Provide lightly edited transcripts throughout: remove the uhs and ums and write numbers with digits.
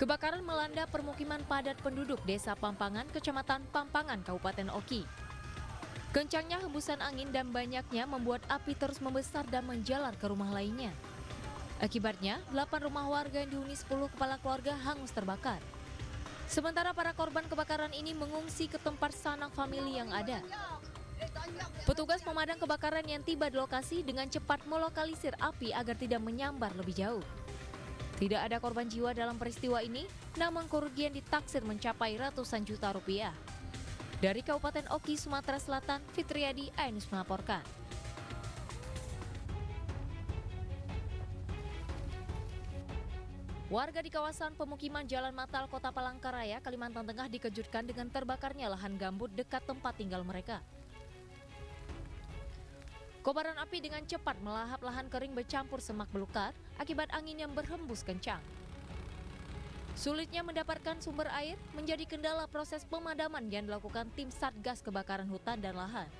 Kebakaran melanda permukiman padat penduduk Desa Pampangan, Kecamatan Pampangan, Kabupaten Oki. Kencangnya hembusan angin dan banyaknya membuat api terus membesar dan menjalar ke rumah lainnya. Akibatnya, 8 rumah warga yang dihuni 10 kepala keluarga hangus terbakar. Sementara para korban kebakaran ini mengungsi ke tempat sanak famili yang ada. Petugas pemadam kebakaran yang tiba di lokasi dengan cepat melokalisir api agar tidak menyambar lebih jauh. Tidak ada korban jiwa dalam peristiwa ini, namun kerugian ditaksir mencapai ratusan juta rupiah. Dari Kabupaten Oki, Sumatera Selatan, Fitriadi Ainus melaporkan. Warga di kawasan pemukiman Jalan Matal, Kota Palangkaraya, Kalimantan Tengah dikejutkan dengan terbakarnya lahan gambut dekat tempat tinggal mereka. Kobaran api dengan cepat melahap lahan kering bercampur semak belukar akibat angin yang berhembus kencang. Sulitnya mendapatkan sumber air menjadi kendala proses pemadaman yang dilakukan tim Satgas Kebakaran Hutan dan Lahan.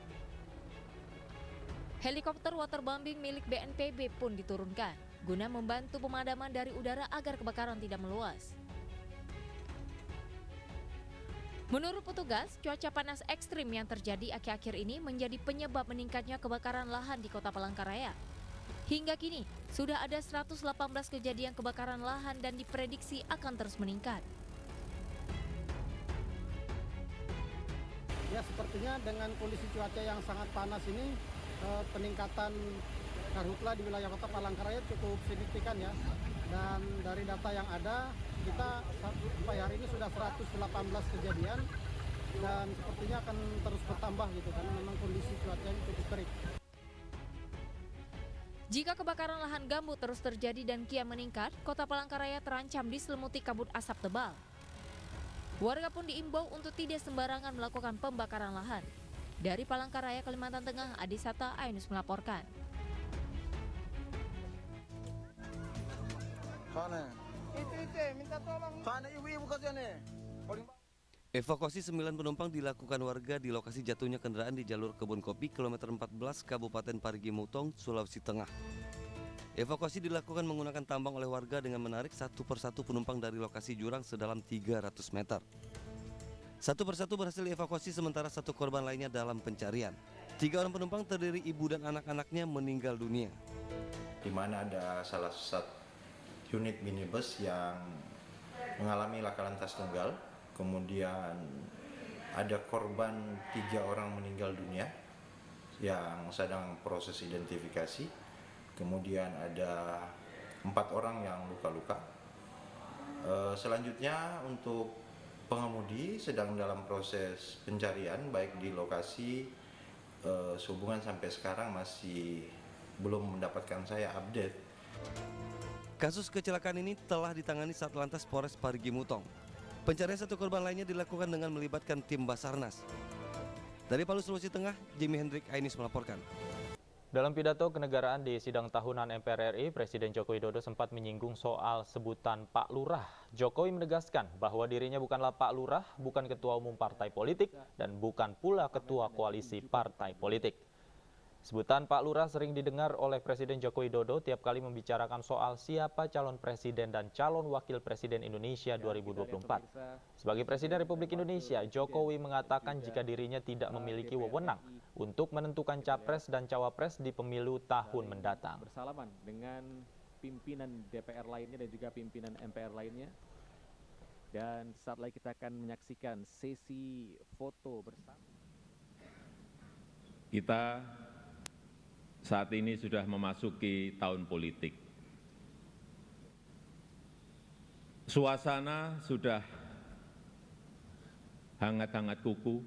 Helikopter waterbombing milik BNPB pun diturunkan guna membantu pemadaman dari udara agar kebakaran tidak meluas. Menurut petugas, cuaca panas ekstrim yang terjadi akhir-akhir ini menjadi penyebab meningkatnya kebakaran lahan di Kota Palangkaraya. Hingga kini, sudah ada 118 kejadian kebakaran lahan dan diprediksi akan terus meningkat. Ya, sepertinya dengan kondisi cuaca yang sangat panas ini, peningkatan karhutla di wilayah Kota Palangkaraya cukup signifikan ya. Dan dari data yang ada, kita sampai hari ini sudah 118 kejadian dan sepertinya akan terus bertambah gitu karena memang kondisi cuacanya cukup terik. Jika kebakaran lahan gambut terus terjadi dan kian meningkat, Kota Palangkaraya terancam diselimuti kabut asap tebal. Warga pun diimbau untuk tidak sembarangan melakukan pembakaran lahan. Dari Palangkaraya, Kalimantan Tengah, Adisata Ainus melaporkan. Evakuasi 9 penumpang dilakukan warga di lokasi jatuhnya kendaraan di jalur Kebun Kopi kilometer 14 Kabupaten Parigi Mutong, Sulawesi Tengah. Evakuasi dilakukan menggunakan tambang oleh warga dengan menarik satu persatu penumpang dari lokasi jurang sedalam 300 meter. Satu persatu berhasil dievakuasi sementara satu korban lainnya dalam pencarian. 3 orang penumpang terdiri ibu dan anak-anaknya meninggal dunia. Di mana ada salah satu unit minibus yang mengalami laka lantas tunggal, kemudian ada korban 3 orang meninggal dunia yang sedang proses identifikasi, kemudian ada 4 orang yang luka-luka. Selanjutnya untuk pengemudi sedang dalam proses pencarian baik di lokasi, sehubungan sampai sekarang masih belum mendapatkan saya update. Kasus kecelakaan ini telah ditangani Satlantas Polres Parigi Mutong. Pencarian satu korban lainnya dilakukan dengan melibatkan tim Basarnas. Dari Palu, Sulawesi Tengah, Jimmy Hendrik Ainis melaporkan. Dalam pidato kenegaraan di sidang tahunan MPR RI, Presiden Joko Widodo sempat menyinggung soal sebutan Pak Lurah. Jokowi menegaskan bahwa dirinya bukanlah Pak Lurah, bukan ketua umum partai politik, dan bukan pula ketua koalisi partai politik. Sebutan Pak Lurah sering didengar oleh Presiden Joko Widodo tiap kali membicarakan soal siapa calon presiden dan calon wakil presiden Indonesia 2024. Sebagai Presiden Republik Indonesia, Jokowi mengatakan jika dirinya tidak memiliki wewenang untuk menentukan capres dan cawapres di pemilu tahun mendatang. Bersalaman dengan pimpinan DPR lainnya dan juga pimpinan MPR lainnya. Dan saat lagi kita akan menyaksikan sesi foto bersama. Kita saat ini sudah memasuki tahun politik. Suasana sudah hangat-hangat kuku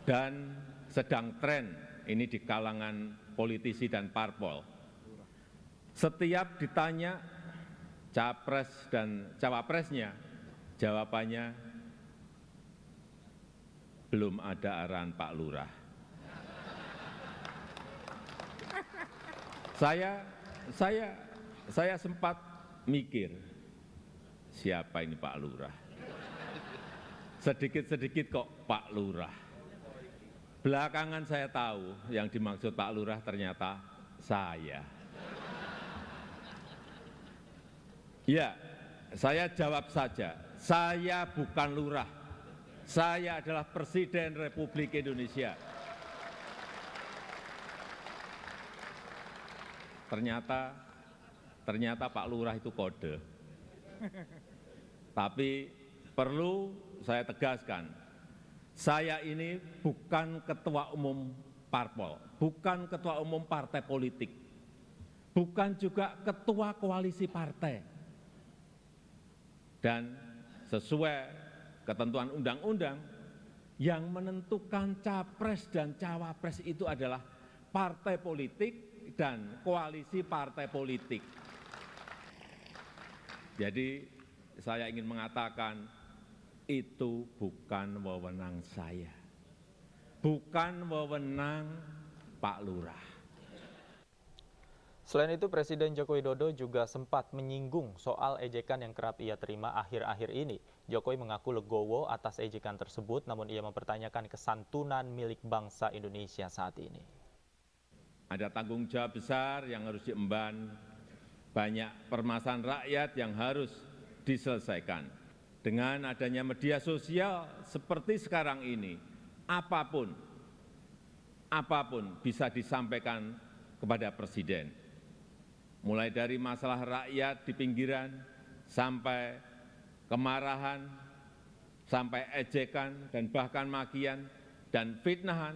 dan sedang tren ini di kalangan politisi dan parpol. Setiap ditanya capres dan cawapresnya, jawabannya belum ada arahan Pak Lurah. Saya sempat mikir, siapa ini Pak Lurah? Sedikit-sedikit kok Pak Lurah. Belakangan saya tahu yang dimaksud Pak Lurah ternyata saya. Ya, saya jawab saja, saya bukan lurah, saya adalah Presiden Republik Indonesia. Ternyata Pak Lurah itu kode. Tapi perlu saya tegaskan, saya ini bukan ketua umum parpol, bukan ketua umum partai politik, bukan juga ketua koalisi partai. Dan sesuai ketentuan undang-undang, yang menentukan capres dan cawapres itu adalah partai politik dan koalisi partai politik. Jadi saya ingin mengatakan itu bukan wewenang saya, bukan wewenang Pak Lurah. Selain itu, Presiden Joko Widodo juga sempat menyinggung soal ejekan yang kerap ia terima akhir-akhir ini. Jokowi mengaku legowo atas ejekan tersebut, namun ia mempertanyakan kesantunan milik bangsa Indonesia saat ini. Ada tanggung jawab besar yang harus diemban, banyak permasalahan rakyat yang harus diselesaikan. Dengan adanya media sosial seperti sekarang ini, apapun bisa disampaikan kepada Presiden. Mulai dari masalah rakyat di pinggiran, sampai kemarahan, sampai ejekan, dan bahkan makian dan fitnahan,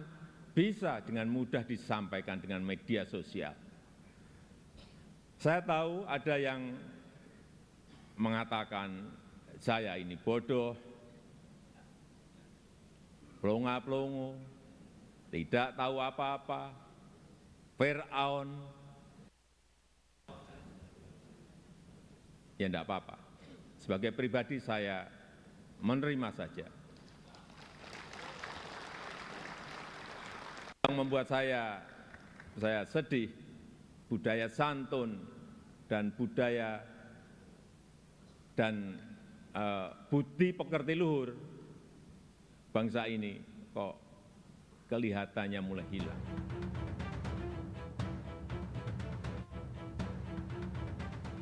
bisa dengan mudah disampaikan dengan media sosial. Saya tahu ada yang mengatakan saya ini bodoh, pelongo-pelongo, tidak tahu apa-apa, Fir'aun. Ya enggak apa-apa. Sebagai pribadi saya menerima saja. Yang membuat saya sedih, budaya santun dan budaya dan budi pekerti luhur bangsa ini kok kelihatannya mulai hilang.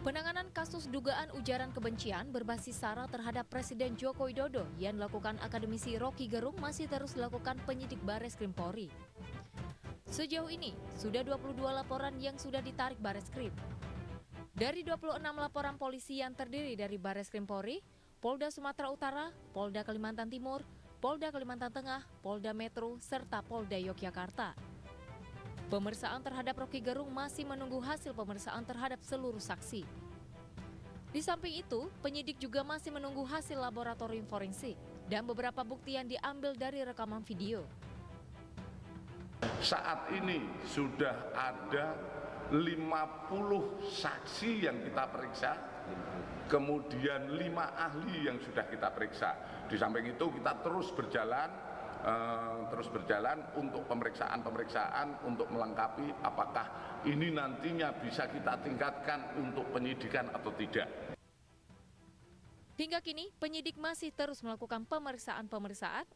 Penanganan kasus dugaan ujaran kebencian berbasis SARA terhadap Presiden Joko Widodo yang dilakukan akademisi Rocky Gerung masih terus dilakukan penyidik Bareskrim Polri. Sejauh ini, sudah 22 laporan yang sudah ditarik Bareskrim. Dari 26 laporan polisi yang terdiri dari Bareskrim Polri, Polda Sumatera Utara, Polda Kalimantan Timur, Polda Kalimantan Tengah, Polda Metro, serta Polda Yogyakarta. Pemeriksaan terhadap Rocky Gerung masih menunggu hasil pemeriksaan terhadap seluruh saksi. Di samping itu, penyidik juga masih menunggu hasil laboratorium forensik dan beberapa bukti yang diambil dari rekaman video. Saat ini sudah ada 50 saksi yang kita periksa, kemudian 5 ahli yang sudah kita periksa. Di samping itu kita terus berjalan untuk pemeriksaan untuk melengkapi apakah ini nantinya bisa kita tingkatkan untuk penyidikan atau tidak. Hingga kini, penyidik masih terus melakukan pemeriksaan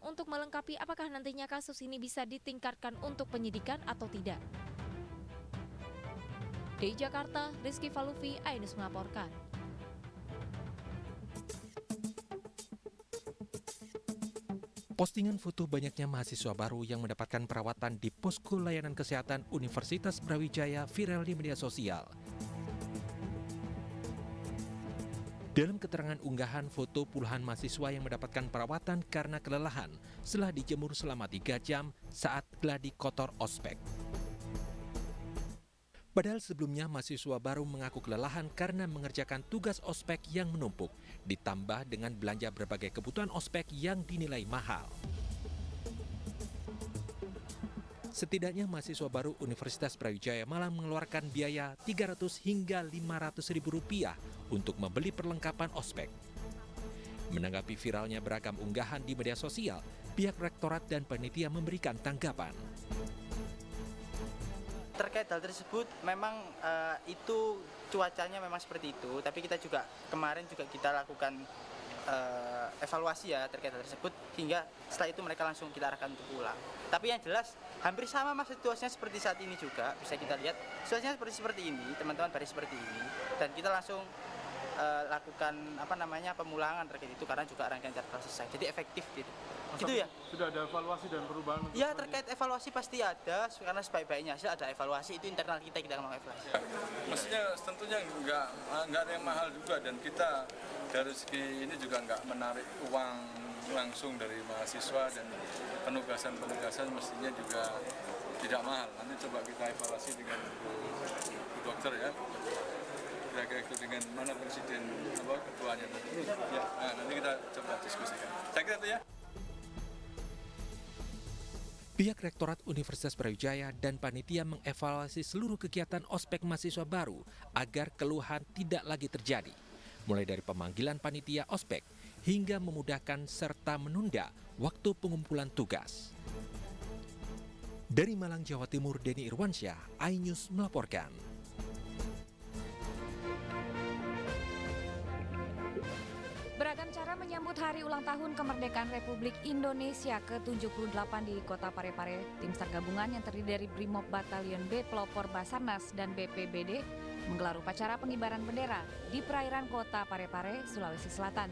untuk melengkapi apakah nantinya kasus ini bisa ditingkatkan untuk penyidikan atau tidak. Di Jakarta, Rizky Falufi, Ainus melaporkan. Postingan foto banyaknya mahasiswa baru yang mendapatkan perawatan di posko layanan kesehatan Universitas Brawijaya viral di media sosial. Dalam keterangan unggahan foto puluhan mahasiswa yang mendapatkan perawatan karena kelelahan setelah dijemur selama 3 jam saat gladi kotor ospek. Padahal sebelumnya mahasiswa baru mengaku kelelahan karena mengerjakan tugas ospek yang menumpuk, ditambah dengan belanja berbagai kebutuhan ospek yang dinilai mahal. Setidaknya mahasiswa baru Universitas Brawijaya malah mengeluarkan biaya 300 hingga 500 ribu rupiah untuk membeli perlengkapan ospek. Menanggapi viralnya beragam unggahan di media sosial, pihak rektorat dan panitia memberikan tanggapan. Terkait hal tersebut, memang itu cuacanya memang seperti itu, tapi kita juga kemarin kita lakukan evaluasi ya terkait hal tersebut, hingga setelah itu mereka langsung kita arahkan untuk pulang. Tapi yang jelas hampir sama mas situasinya seperti saat ini juga, bisa kita lihat situasinya seperti ini, teman-teman baris seperti ini, dan kita langsung lakukan pemulangan terkait itu karena juga rangkaian telah selesai. Jadi efektif gitu. Gitu ya. Sudah ada evaluasi dan perubahan? Ya terkait evaluasi pasti ada karena sebaik-baiknya hasil ada evaluasi itu internal kita mau evaluasi. Maksudnya tentunya nggak ada yang mahal juga dan kita dari segi ini juga nggak menarik uang langsung dari mahasiswa dan penugasan mestinya juga tidak mahal. Nanti coba kita evaluasi dengan Bu Dokter ya. Kira-kira itu dengan mana presiden ketuanya tadi. Ya, nanti kita coba diskusikan. Saya kira itu ya. Pihak Rektorat Universitas Brawijaya dan panitia mengevaluasi seluruh kegiatan ospek mahasiswa baru agar keluhan tidak lagi terjadi. Mulai dari pemanggilan panitia ospek hingga memudahkan serta menunda waktu pengumpulan tugas. Dari Malang, Jawa Timur, Denny Irwansyah, iNews melaporkan. Beragam cara menyambut hari ulang tahun kemerdekaan Republik Indonesia ke-78 di Kota Parepare. Tim SAR gabungan yang terdiri dari Brimob Batalion B, Pelopor Basarnas, dan BPBD menggelar upacara pengibaran bendera di perairan Kota Parepare, Sulawesi Selatan.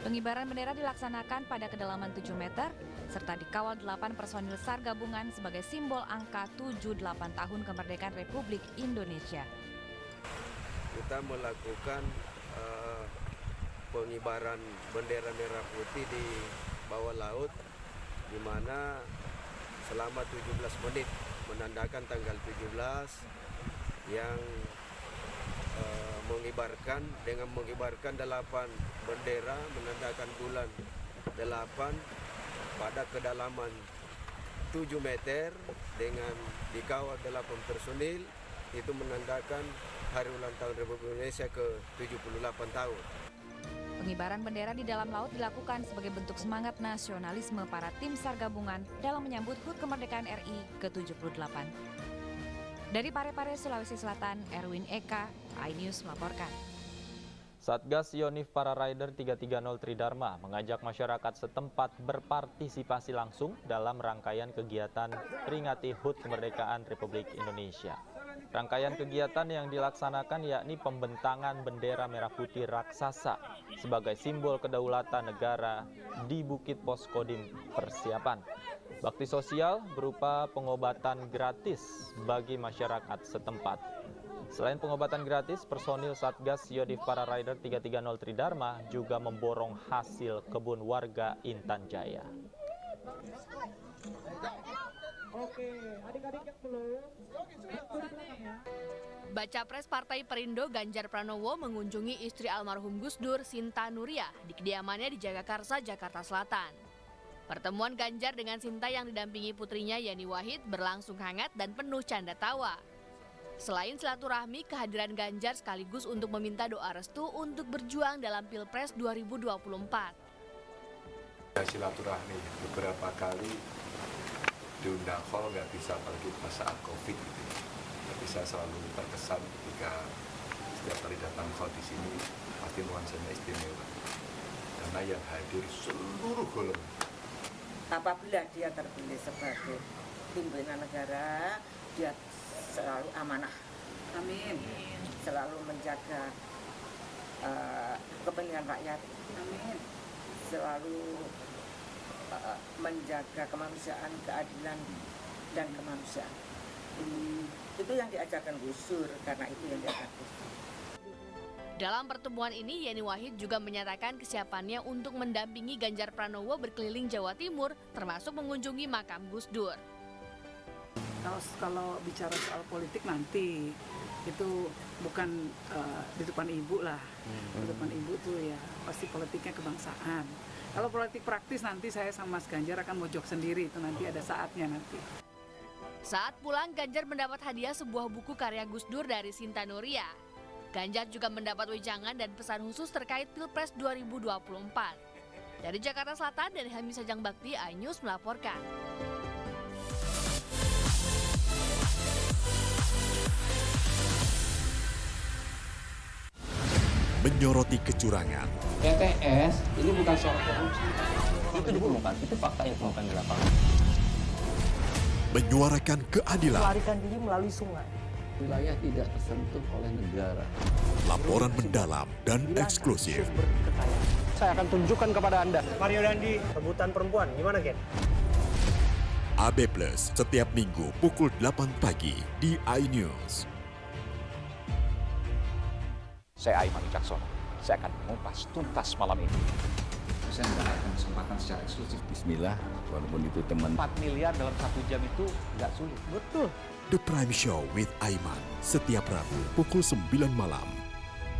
Pengibaran bendera dilaksanakan pada kedalaman 7 meter, serta dikawal 8 personil SAR gabungan sebagai simbol angka 78 tahun kemerdekaan Republik Indonesia. Kita melakukan pengibaran bendera merah putih di bawah laut, di mana selama 17 menit menandakan tanggal 17 yang mengibarkan 8 bendera menandakan bulan 8 pada kedalaman 7 meter dengan dikawal 8 personil, itu menandakan hari ulang tahun Republik Indonesia ke-78 tahun. Pengibaran bendera di dalam laut dilakukan sebagai bentuk semangat nasionalisme para tim SAR gabungan dalam menyambut HUT kemerdekaan RI ke-78. Dari Parepare, Sulawesi Selatan, Erwin Eka, iNews melaporkan. Satgas Yonif Para Rider 330 Tridharma mengajak masyarakat setempat berpartisipasi langsung dalam rangkaian kegiatan peringati HUT kemerdekaan Republik Indonesia. Rangkaian kegiatan yang dilaksanakan yakni pembentangan bendera merah putih raksasa sebagai simbol kedaulatan negara di Bukit Poskodim Persiapan. Bakti sosial berupa pengobatan gratis bagi masyarakat setempat. Selain pengobatan gratis, personil Satgas Yonif Para Rider 330 Tridharma juga memborong hasil kebun warga Intan Jaya. Oke, adik-adik yang belum, Baca Pres Partai Perindo Ganjar Pranowo mengunjungi istri almarhum Gus Dur, Sinta Nuria, di kediamannya di Jagakarsa, Jakarta Selatan. Pertemuan Ganjar dengan Sinta yang didampingi putrinya Yani Wahid berlangsung hangat dan penuh canda tawa. Selain silaturahmi, kehadiran Ganjar sekaligus untuk meminta doa restu untuk berjuang dalam Pilpres 2024. Silaturahmi beberapa kali diundang call nggak bisa, apalagi pas saat COVID gitu. Tapi saya selalu terkesan ketika setiap kali datang call di sini pasti nuansanya istimewa karena yang hadir seluruh golongan. Apabila dia terpilih sebagai pimpinan negara, dia selalu amanah. Amin. Selalu menjaga kepentingan rakyat. Amin. Selalu menjaga kemanusiaan, keadilan, dan kemanusiaan. Itu yang diajarkan Gus Dur, karena itu yang diajarkan Gus Dur. Dalam pertemuan ini, Yani Wahid juga menyatakan kesiapannya untuk mendampingi Ganjar Pranowo berkeliling Jawa Timur, termasuk mengunjungi makam Gus Dur. Kalau bicara soal politik nanti, itu bukan di depan ibu lah. Di depan ibu tuh ya pasti politiknya kebangsaan. Kalau politik praktis nanti saya sama Mas Ganjar akan mojok sendiri, itu nanti ada saatnya nanti. Saat pulang, Ganjar mendapat hadiah sebuah buku karya Gus Dur dari Sinta Nuria. Ganjar juga mendapat wejangan dan pesan khusus terkait Pilpres 2024. Dari Jakarta Selatan, dari Helmi Sajang Bakti, iNews melaporkan. Menyoroti kecurangan. TTS ini bukan soal korupsi. Itu ditemukan, itu fakta yang ditemukan di lapangan. Menyuarakan keadilan. Melarikan diri melalui sungai. Wilayah tidak tersentuh oleh negara. Laporan mendalam dan eksklusif. Saya akan tunjukkan kepada Anda. Mario Dandi, rebutan perempuan. Gimana, Ken? AB Plus setiap minggu pukul 8 pagi di iNews. Saya Aiman Wicaksono. Saya akan mengupas tuntas malam ini. Saya mendapatkan kesempatan secara eksklusif. Bismillah, walaupun itu teman. 4 miliar dalam 1 jam itu nggak sulit. Betul. The Prime Show with Aiman setiap Rabu pukul 9 malam.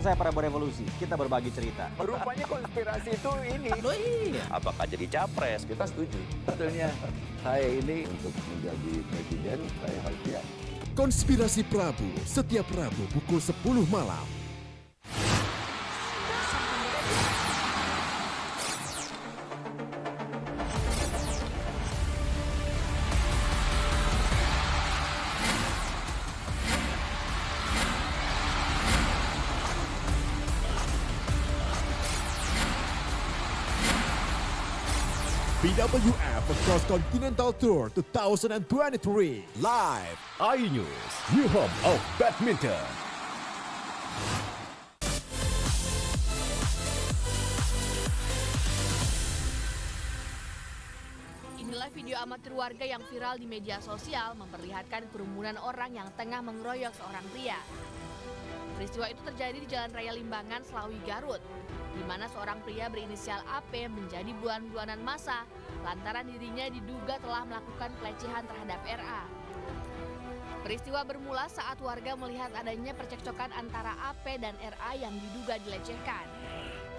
Saya Prabowo Revolusi, kita berbagi cerita. Rupanya konspirasi itu ini. Oh iya. Apakah jadi capres? Kita setuju. Sebetulnya saya ini untuk menjadi presiden, saya harus siap. Konspirasi Prabu setiap Rabu pukul 10 malam. BWF Cross Continental Tour 2023 live iNews, new home of badminton. Inilah video amatir warga yang viral di media sosial memperlihatkan kerumunan orang yang tengah mengeroyok seorang pria. Peristiwa itu terjadi di Jalan Raya Limbangan, Slawi, Garut, di mana seorang pria berinisial AP menjadi bulan-bulanan massa lantaran dirinya diduga telah melakukan pelecehan terhadap RA. Peristiwa bermula saat warga melihat adanya percekcokan antara AP dan RA yang diduga dilecehkan.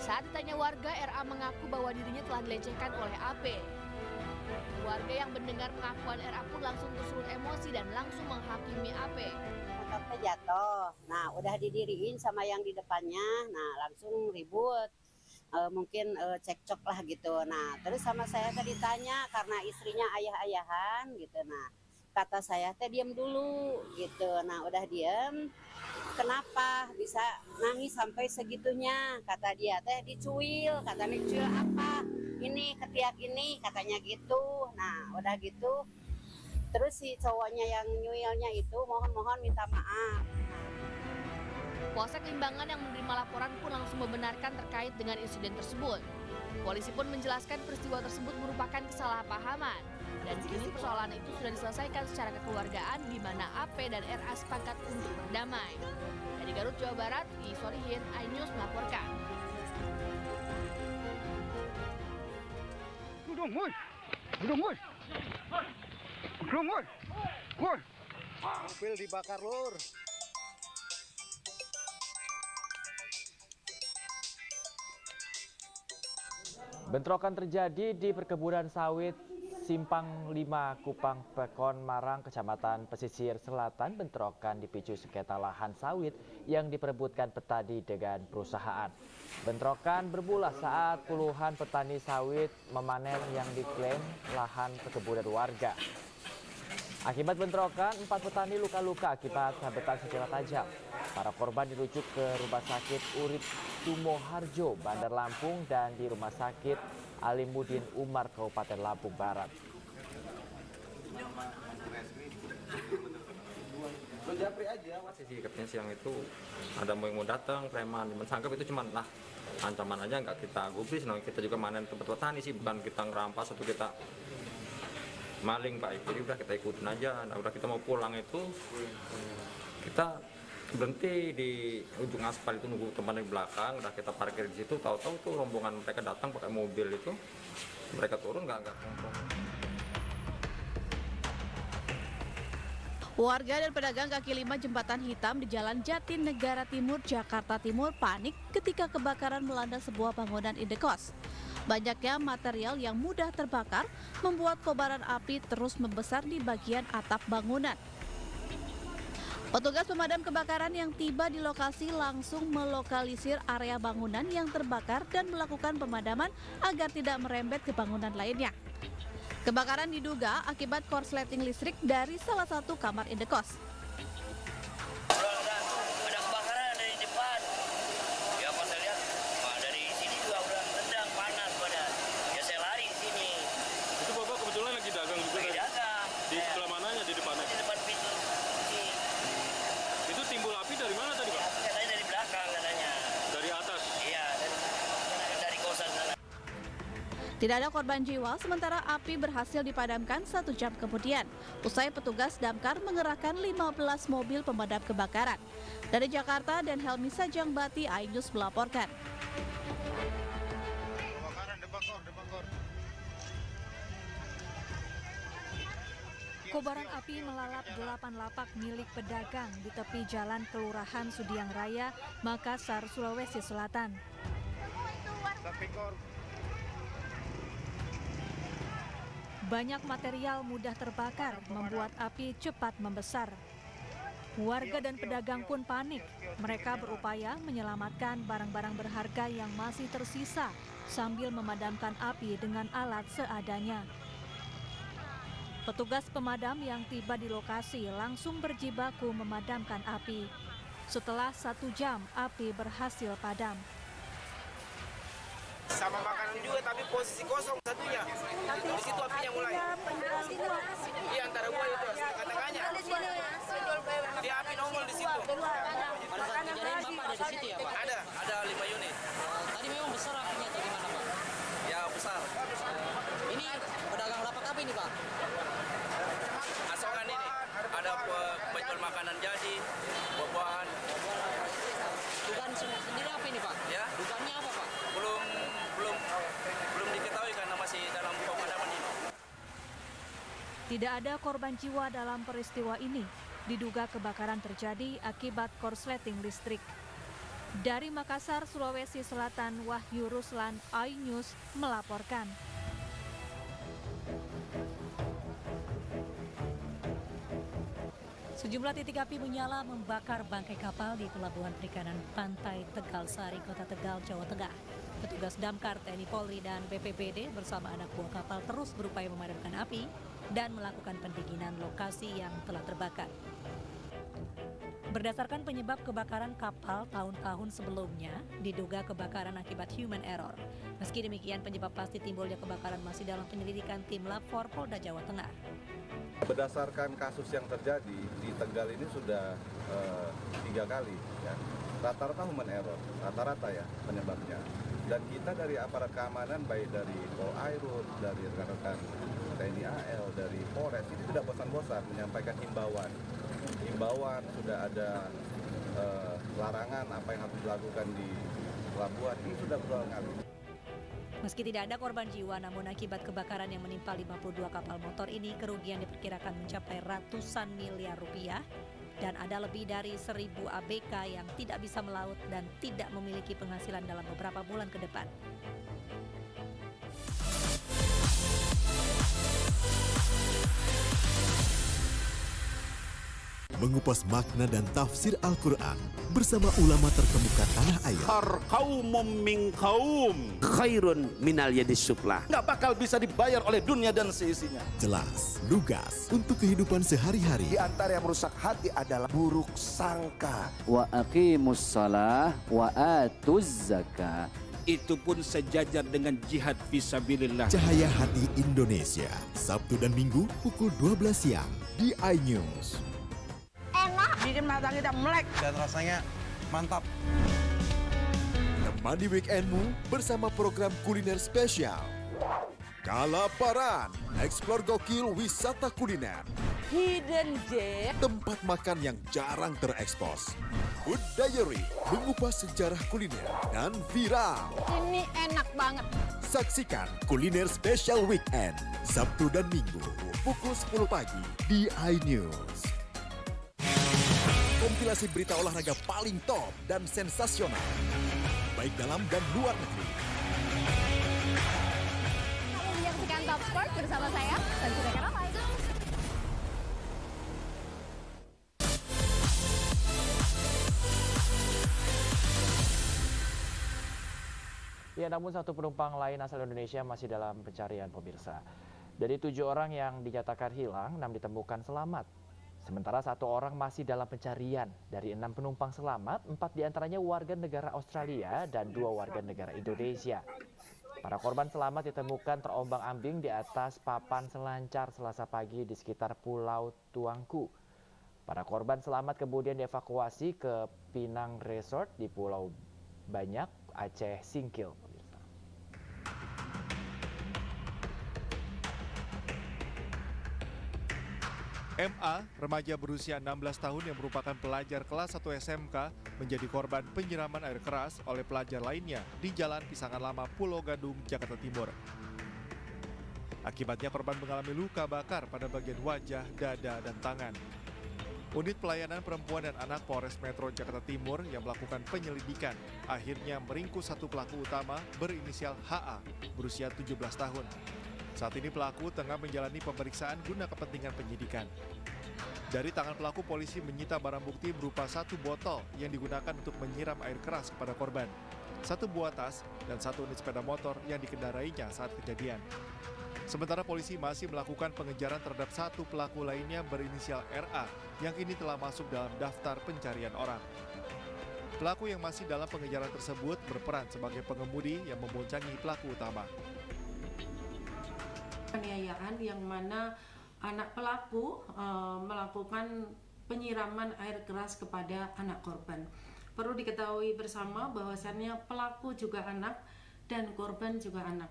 Saat ditanya warga, RA mengaku bahwa dirinya telah dilecehkan oleh AP. Warga yang mendengar pengakuan RA pun langsung tersulut emosi dan langsung menghakimi AP. Motornya jatuh, nah udah didiriin sama yang di depannya, nah langsung ribut, mungkin cekcok lah gitu. Nah terus sama saya tadi tanya karena istrinya ayah-ayahan gitu, nah kata saya teh diam dulu gitu. Nah udah diam, kenapa bisa nangis sampai segitunya? Kata dia teh dicuil, katanya dicuil apa? Ini ketiak ini katanya gitu. Nah udah gitu. Terus si cowoknya yang nyuilnya itu mohon minta maaf. Polsek Limbangan yang menerima laporan pun langsung membenarkan terkait dengan insiden tersebut. Polisi pun menjelaskan peristiwa tersebut merupakan kesalahpahaman dan kini persoalan itu sudah diselesaikan secara kekeluargaan di mana AP dan RA sepakat untuk berdamai. Dari Garut, Jawa Barat, I Solihin, iNews melaporkan. Mobil dibakar, Lur. Bentrokan terjadi di perkebunan sawit Simpang 5 Kupang Pekon Marang, Kecamatan Pesisir Selatan. Bentrokan dipicu sengketa lahan sawit yang diperebutkan petani dengan perusahaan. Bentrokan bermula saat puluhan petani sawit memanen yang diklaim lahan perkebunan warga. Akibat bentrokan, 4 petani luka-luka akibat sabetan senjata tajam. Para korban dirujuk ke Rumah Sakit Urip Sumoharjo, Bandar Lampung, dan di Rumah Sakit Alimuddin Umar, Kabupaten Lampung Barat. Sisi katanya siang itu ada mau datang preman, menangkap itu cuma ancaman aja, nggak kita gubris. Nah, kita juga manen tempat petani sih, bukan kita ngerampas atau kita maling Pak. Jadi udah kita ikutin aja. Nah, udah kita mau pulang itu kita berhenti di ujung aspal itu nunggu teman di belakang. Udah kita parkir di situ. Tahu-tahu tuh rombongan mereka datang pakai mobil itu. Mereka turun nggak ngomong. Warga dan pedagang kaki lima Jembatan Hitam di Jalan Jatinegara Timur, Jakarta Timur panik ketika kebakaran melanda sebuah bangunan indekos. Banyaknya material yang mudah terbakar membuat kobaran api terus membesar di bagian atap bangunan. Petugas pemadam kebakaran yang tiba di lokasi langsung melokalisir area bangunan yang terbakar dan melakukan pemadaman agar tidak merembet ke bangunan lainnya. Kebakaran diduga akibat korsleting listrik dari salah satu kamar indekos. Ada kebakaran dari depan. Ya pas saya lihat, dari sini juga udah rendang panas pada. Ya saya lari di sini. Itu Bapak kebetulan lagi dagang juga? Lagi dagang. Di sebelah mananya, di depannya? Di depan pintu. Tidak ada korban jiwa, sementara api berhasil dipadamkan 1 jam kemudian. Usai petugas damkar mengerahkan 15 mobil pemadam kebakaran. Dari Jakarta dan Helmi Sajangbati, iNews melaporkan. Kobaran api melalap 8 lapak milik pedagang di tepi jalan Kelurahan Sudiang Raya, Makassar, Sulawesi Selatan. Banyak material mudah terbakar, membuat api cepat membesar. Warga dan pedagang pun panik. Mereka berupaya menyelamatkan barang-barang berharga yang masih tersisa sambil memadamkan api dengan alat seadanya. Petugas pemadam yang tiba di lokasi langsung berjibaku memadamkan api. Setelah 1 jam, api berhasil padam. Sama makanan juga, tapi posisi kosong satunya. Di situ apinya mulai. Iya, antara gua itu tengah-tengahnya. Dia api nongol di situ. Pada saat kejadian Bapak ada di situ ya, Pak? Ada 5 unit. Tadi memang besar apinya atau gimana, Pak? Ya, besar. Ini pedagang lapak apa ini, Pak? Asongan ini. Ada penjual makanan jadi, buah-buahan. Dugaan sendiri apa ini, Pak? Ya. Dugaannya apa, Pak? Belum diketahui karena masih dalam pemadaman ini. Tidak ada korban jiwa dalam peristiwa ini. Diduga kebakaran terjadi akibat korsleting listrik. Dari Makassar, Sulawesi Selatan, Wahyu Ruslan, iNews melaporkan. Sejumlah titik api menyala membakar bangkai kapal di Pelabuhan Perikanan Pantai Tegal Sari, Kota Tegal, Jawa Tengah. Petugas damkar TNI Polri dan BPBD bersama anak buah kapal terus berupaya memadamkan api dan melakukan pendinginan lokasi yang telah terbakar. Berdasarkan penyebab kebakaran kapal tahun-tahun sebelumnya, diduga kebakaran akibat human error. Meski demikian, penyebab pasti timbulnya kebakaran masih dalam penyelidikan tim Lab 4 Polda Jawa Tengah. Berdasarkan kasus yang terjadi di Tegal ini sudah 3 kali, ya. Rata-rata human error, rata-rata ya penyebabnya. Dan kita dari aparat keamanan, baik dari Pol Airut, dari rekan-rekan TNI AL, dari Polres, itu tidak bosan-bosan menyampaikan himbauan. Himbauan sudah ada larangan apa yang harus dilakukan di pelabuhan, ini sudah berulang kali. Meski tidak ada korban jiwa, namun akibat kebakaran yang menimpa 52 kapal motor ini, kerugian diperkirakan mencapai ratusan miliar rupiah dan ada lebih dari 1.000 ABK yang tidak bisa melaut dan tidak memiliki penghasilan dalam beberapa bulan ke depan. Mengupas makna dan tafsir Al-Quran bersama ulama terkemuka tanah air. Kaumum min kaum khairun minal yadis suflah. Nggak bakal bisa dibayar oleh dunia dan seisinya. Jelas, lugas untuk kehidupan sehari-hari. Di antara yang merusak hati adalah buruk sangka. Wa aqimus shalah wa atuz zakah. Itu pun sejajar dengan jihad fisabilillah. Cahaya Hati Indonesia, Sabtu dan Minggu pukul 12 siang di iNews. Enak, bikin mata kita melek Dan rasanya mantap. Temani weekendmu bersama program kuliner spesial. Kalaparan, eksplor gokil wisata kuliner. Hidden Gem, Tempat makan yang jarang terekspos. Food Diary, mengupas sejarah kuliner dan viral. ini enak banget. Saksikan kuliner spesial weekend, Sabtu dan Minggu, pukul 10 pagi di iNews. Kompilasi berita olahraga paling top dan sensasional, baik dalam dan luar negeri. Menyaksikan Top Sport bersama saya, Sanjira Karamai. Ya, namun satu penumpang lain asal Indonesia masih dalam pencarian pemirsa. Dari 7 orang yang dinyatakan hilang, 6 ditemukan selamat. Sementara 1 orang masih dalam pencarian. Dari 6 penumpang selamat, 4 diantaranya warga negara Australia dan 2 warga negara Indonesia. Para korban selamat ditemukan terombang-ambing di atas papan selancar Selasa pagi di sekitar Pulau Tuangku. Para korban selamat kemudian dievakuasi ke Pinang Resort di Pulau Banyak, Aceh Singkil. MA, remaja berusia 16 tahun yang merupakan pelajar kelas 1 SMK, menjadi korban penyiraman air keras oleh pelajar lainnya di Jalan Pisangan Lama, Pulau Gadung, Jakarta Timur. Akibatnya korban mengalami luka bakar pada bagian wajah, dada, dan tangan. Unit Pelayanan Perempuan dan Anak Polres Metro Jakarta Timur yang melakukan penyelidikan akhirnya meringkus satu pelaku utama berinisial HA, berusia 17 tahun. Saat ini pelaku tengah menjalani pemeriksaan guna kepentingan penyidikan. Dari tangan pelaku, polisi menyita barang bukti berupa 1 botol yang digunakan untuk menyiram air keras kepada korban, 1 buah tas, dan 1 unit sepeda motor yang dikendarainya saat kejadian. Sementara polisi masih melakukan pengejaran terhadap 1 pelaku lainnya berinisial RA yang kini telah masuk dalam daftar pencarian orang. Pelaku yang masih dalam pengejaran tersebut berperan sebagai pengemudi yang memboncangi pelaku utama. Penganiayaan yang mana anak pelaku melakukan penyiraman air keras kepada anak korban. Perlu diketahui bersama bahwasannya pelaku juga anak dan korban juga anak.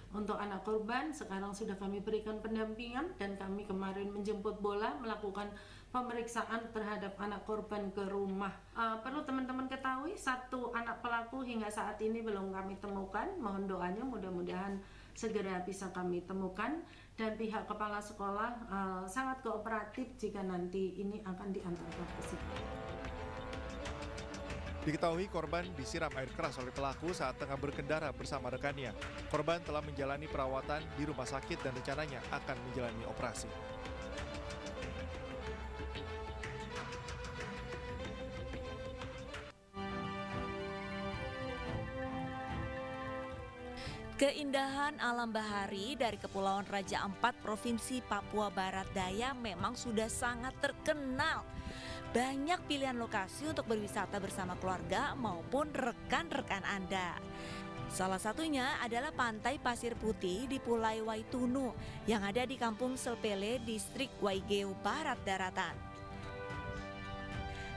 Untuk anak korban sekarang sudah kami berikan pendampingan dan kami kemarin menjemput bola melakukan pemeriksaan terhadap anak korban ke rumah. Perlu teman-teman ketahui 1 anak pelaku hingga saat ini belum kami temukan. Mohon doanya mudah-mudahan segera bisa kami temukan, dan pihak kepala sekolah sangat kooperatif jika nanti ini akan diantarkan ke sini. Diketahui korban disiram air keras oleh pelaku saat tengah berkendara bersama rekannya. Korban telah menjalani perawatan di rumah sakit dan rencananya akan menjalani operasi. Keindahan alam bahari dari Kepulauan Raja Ampat, Provinsi Papua Barat Daya memang sudah sangat terkenal. Banyak pilihan lokasi untuk berwisata bersama keluarga maupun rekan-rekan Anda. Salah satunya adalah Pantai Pasir Putih di Pulau Waitunu yang ada di Kampung Selpele, Distrik Waigeo Barat Daratan.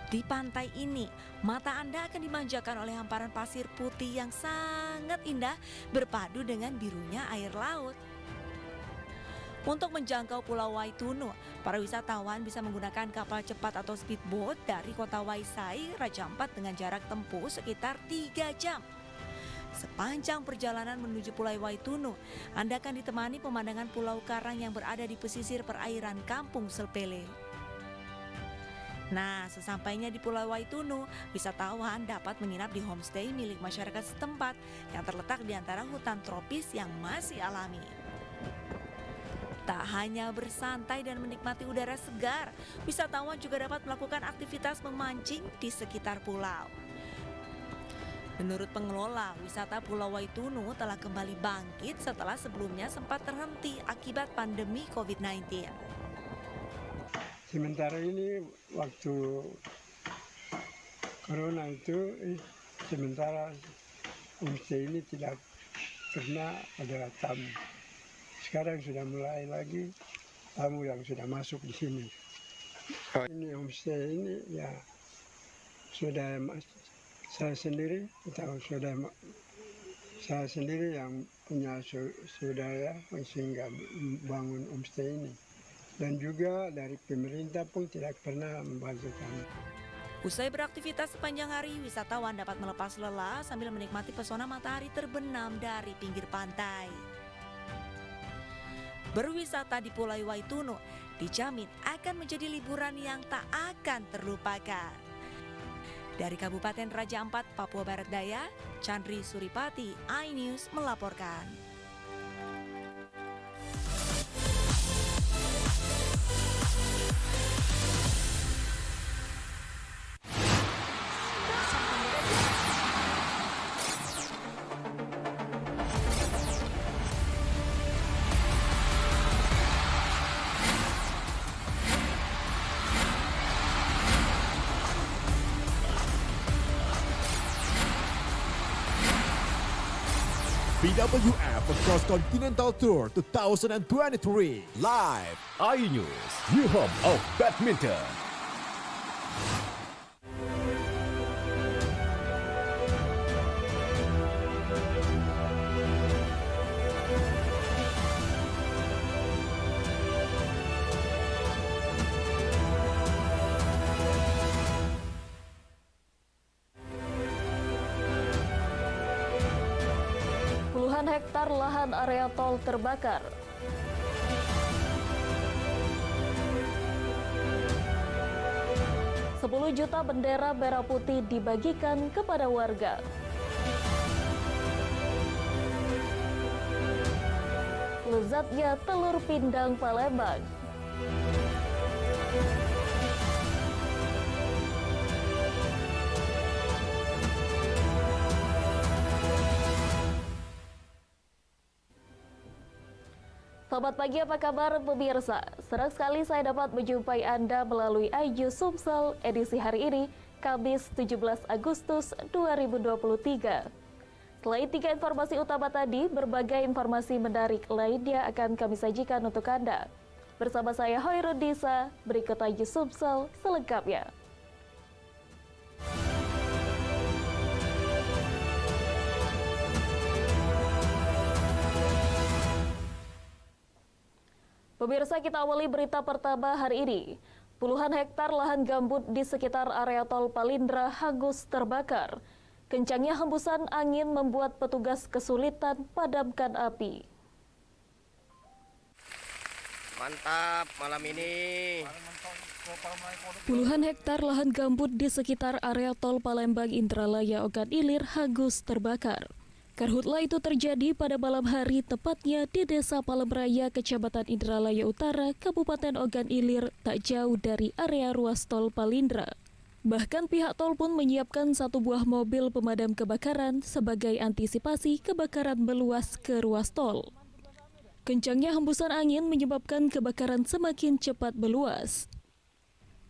Di pantai ini, mata Anda akan dimanjakan oleh hamparan pasir putih yang sangat indah berpadu dengan birunya air laut. Untuk menjangkau Pulau Waitunu, para wisatawan bisa menggunakan kapal cepat atau speedboat dari kota Waisai, Raja Ampat dengan jarak tempuh sekitar 3 jam. Sepanjang perjalanan menuju Pulau Waitunu, Anda akan ditemani pemandangan pulau karang yang berada di pesisir perairan Kampung Selpele. Nah, sesampainya di Pulau Waitunu, wisatawan dapat menginap di homestay milik masyarakat setempat yang terletak di antara hutan tropis yang masih alami. Tak hanya bersantai dan menikmati udara segar, wisatawan juga dapat melakukan aktivitas memancing di sekitar pulau. Menurut pengelola, wisata Pulau Waitunu telah kembali bangkit setelah sebelumnya sempat terhenti akibat pandemi COVID-19. Sementara ini waktu corona itu sementara homestay ini tidak pernah ada tamu. Sekarang sudah mulai lagi tamu yang sudah masuk di sini. Ini homestay ini ya sudah saya sendiri atau sudah saya sendiri yang punya saudara sehingga bangun homestay ini. Dan juga dari pemerintah pun tidak pernah membantu kami. Usai beraktivitas sepanjang hari, wisatawan dapat melepas lelah sambil menikmati pesona matahari terbenam dari pinggir pantai. Berwisata di Pulau Waitunu dijamin akan menjadi liburan yang tak akan terlupakan. Dari Kabupaten Raja Ampat, Papua Barat Daya, Chandri Suripati, iNews melaporkan. BWF Cross Continental Tour 2023 live iNews, your home of badminton. Puluhan hektar lahan area tol terbakar. Sepuluh juta bendera merah putih dibagikan kepada warga. Lezatnya telur pindang Palembang. Selamat pagi, apa kabar pemirsa? Senang sekali saya dapat menjumpai Anda melalui IJU Sumsel edisi hari ini, Kamis 17 Agustus 2023. Selain 3 informasi utama tadi, berbagai informasi menarik lainnya akan kami sajikan untuk Anda. Bersama saya Hoirun Disa, berikut IJU Sumsel selengkapnya. Pemirsa, kita awali berita pertama hari ini. Puluhan hektar lahan gambut di sekitar area tol Palindra hangus terbakar. Kencangnya hembusan angin membuat petugas kesulitan padamkan api. Mantap malam ini. Puluhan hektar lahan gambut di sekitar area tol Palembang Indralaya Ogan Ilir hangus terbakar. Karhutla itu terjadi pada malam hari, tepatnya di Desa Palem Raya, Kecamatan Indralaya Utara, Kabupaten Ogan Ilir, tak jauh dari area ruas tol Palindra. Bahkan pihak tol pun menyiapkan 1 buah mobil pemadam kebakaran sebagai antisipasi kebakaran meluas ke ruas tol. Kencangnya hembusan angin menyebabkan kebakaran semakin cepat meluas.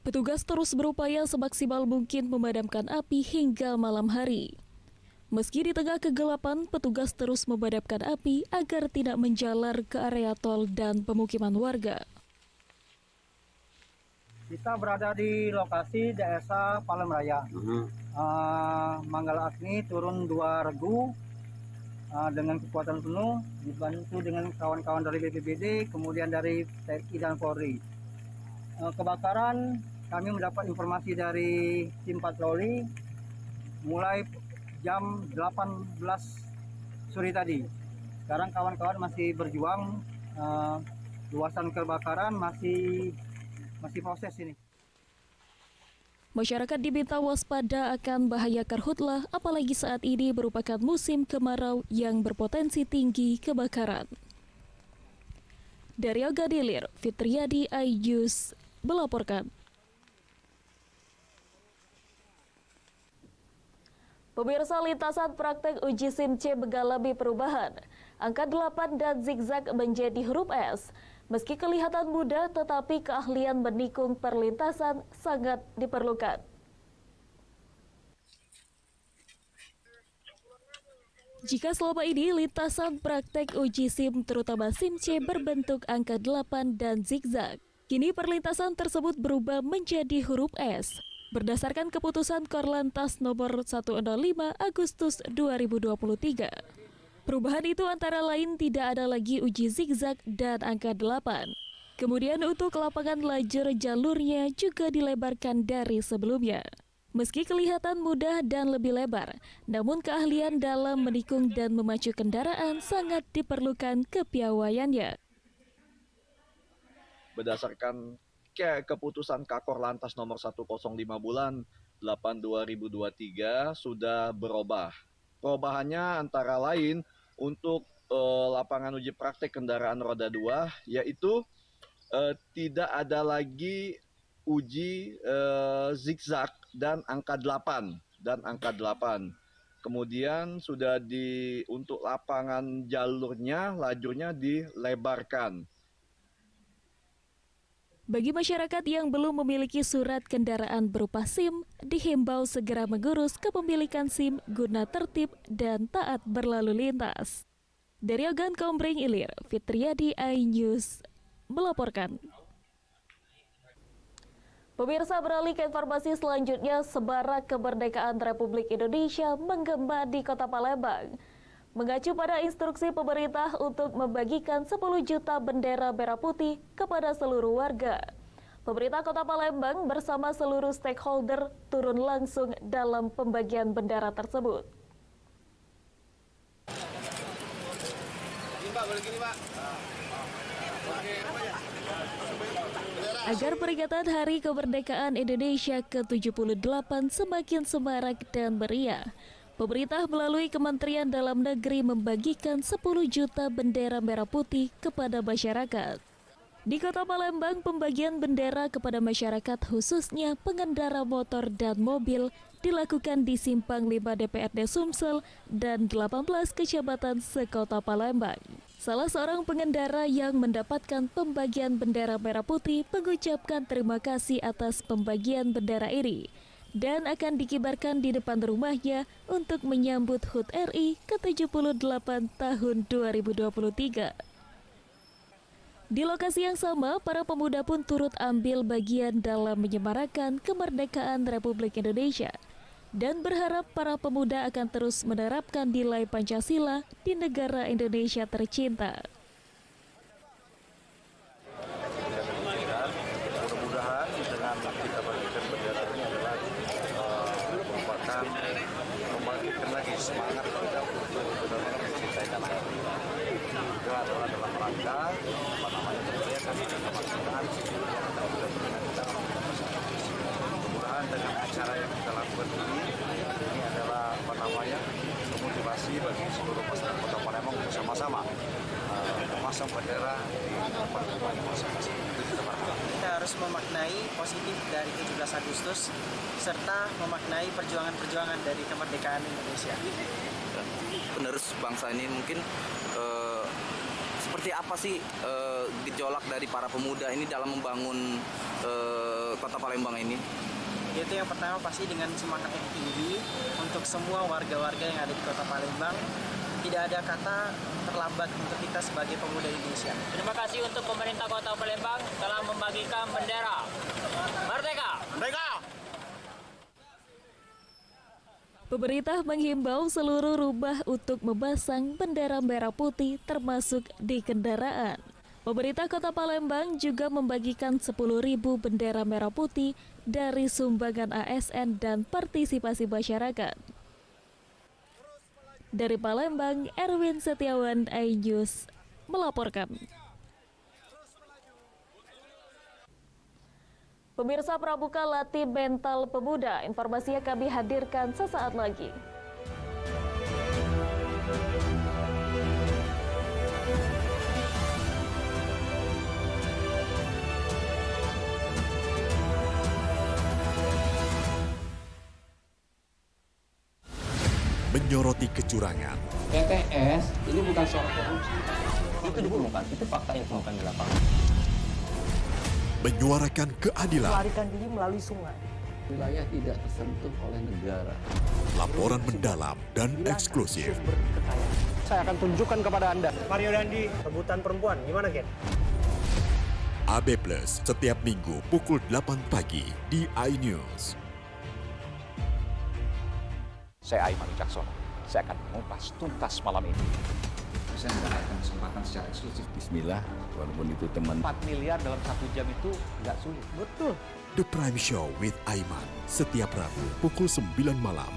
Petugas terus berupaya semaksimal mungkin memadamkan api hingga malam hari. Meski di tengah kegelapan, petugas terus memadamkan api agar tidak menjalar ke area tol dan pemukiman warga. Kita berada di lokasi Desa Palem Raya. Manggala Agni turun 2 regu dengan kekuatan penuh, dibantu dengan kawan-kawan dari BPBD, kemudian dari TNI dan Polri. Kebakaran, kami mendapat informasi dari tim patroli mulai jam 18 sore tadi. Sekarang kawan-kawan masih berjuang, luasan kebakaran masih proses ini. Masyarakat diminta waspada akan bahaya karhutlah, apalagi saat ini merupakan musim kemarau yang berpotensi tinggi kebakaran. Dari Ogan Ilir, Fitriadi Aijus melaporkan. Pemirsa, lintasan praktek uji SIM C mengalami perubahan. Angka 8 dan zigzag menjadi huruf S. Meski kelihatan mudah, tetapi keahlian menikung perlintasan sangat diperlukan. Jika selama ini lintasan praktek uji SIM terutama SIM C berbentuk angka 8 dan zigzag, kini perlintasan tersebut berubah menjadi huruf S. Berdasarkan keputusan Korlantas nomor 105 Agustus 2023. Perubahan itu antara lain tidak ada lagi uji zigzag dan angka 8. Kemudian untuk lapangan lajur jalurnya juga dilebarkan dari sebelumnya. Meski kelihatan mudah dan lebih lebar, namun keahlian dalam menikung dan memacu kendaraan sangat diperlukan kepiawaiannya. Berdasarkan keputusan Kakor Lantas nomor 105 bulan 8 2023 sudah berubah. Perubahannya antara lain untuk lapangan uji praktek kendaraan roda 2, yaitu tidak ada lagi uji zigzag dan angka 8 Kemudian sudah untuk lapangan lajurnya dilebarkan. Bagi masyarakat yang belum memiliki surat kendaraan berupa SIM, dihimbau segera mengurus kepemilikan SIM guna tertib dan taat berlalu lintas. Dari Ogan Komering Ilir, Fitriadi iNews melaporkan. Pemirsa, beralih ke informasi selanjutnya, Semarak Kemerdekaan Republik Indonesia menggema di Kota Palembang. Mengacu pada instruksi pemerintah untuk membagikan 10 juta bendera merah putih kepada seluruh warga. Pemerintah Kota Palembang bersama seluruh stakeholder turun langsung dalam pembagian bendera tersebut. Pak, boleh gini Pak. Agar peringatan Hari Kemerdekaan Indonesia ke-78 semakin semarak dan meriah, pemerintah melalui Kementerian Dalam Negeri membagikan 10 juta bendera merah putih kepada masyarakat. Di Kota Palembang, pembagian bendera kepada masyarakat khususnya pengendara motor dan mobil dilakukan di Simpang 5 DPRD Sumsel dan 18 kecamatan sekota Palembang. Salah seorang pengendara yang mendapatkan pembagian bendera merah putih mengucapkan terima kasih atas pembagian bendera ini dan akan dikibarkan di depan rumahnya untuk menyambut HUT RI ke-78 tahun 2023. Di lokasi yang sama, para pemuda pun turut ambil bagian dalam menyemarakan kemerdekaan Republik Indonesia dan berharap para pemuda akan terus menerapkan nilai Pancasila di negara Indonesia tercinta. Mudah-mudahan dengan kita bagikan bendera ini adalah merupakan membangkitkan lagi semangat kita untuk benar-benar mencintai tanah air. Juga adalah dalam rangka merayakan kemerdekaan mudah-mudahan dengan acara yang kita lakukan ini adalah memotivasi bagi seluruh masyarakat Kota Palembang untuk sama-sama memasang bendera di depan rumahnya masing-masing. Itu kita berharap. Kita harus memaknai positif dari 17 Agustus serta memaknai perjuangan-perjuangan dari kemerdekaan Indonesia. Penerus bangsa ini mungkin seperti apa sih gejolak dari para pemuda ini dalam membangun Kota Palembang ini? Yaitu yang pertama pasti dengan semangat yang tinggi untuk semua warga-warga yang ada di Kota Palembang. Tidak ada kata terlambat untuk kita sebagai pemuda Indonesia. Terima kasih untuk pemerintah Kota Palembang telah membagikan bendera. Merdeka! Merdeka! Pemerintah menghimbau seluruh rumah untuk memasang bendera merah putih termasuk di kendaraan. Pemerintah Kota Palembang juga membagikan 10.000 bendera merah putih dari sumbangan ASN dan partisipasi masyarakat. Dari Palembang, Erwin Setiawan, iNews melaporkan. Pemirsa, Pramuka latih mental pemuda. Informasinya kami hadirkan sesaat lagi. Menyoroti kecurangan. PPS ini bukan soal korupsi. Itu ditemukan, itu fakta yang ditemukan di lapangan. Menyuarakan keadilan. Melarikan diri melalui sungai. Wilayah tidak tersentuh oleh negara. Laporan mendalam dan eksklusif. Saya akan tunjukkan kepada Anda. Mario Dandi, rebutan perempuan. Gimana, Gen? AB Plus setiap minggu pukul 8 pagi di iNews. Saya Aiman Wicaksono. Saya akan mengupas tuntas malam ini. Saya mendapatkan kesempatan secara eksklusif. Bismillah, walaupun itu teman. 4 miliar dalam 1 jam itu nggak sulit. Betul. The Prime Show with Aiman. Setiap Rabu pukul 9 malam.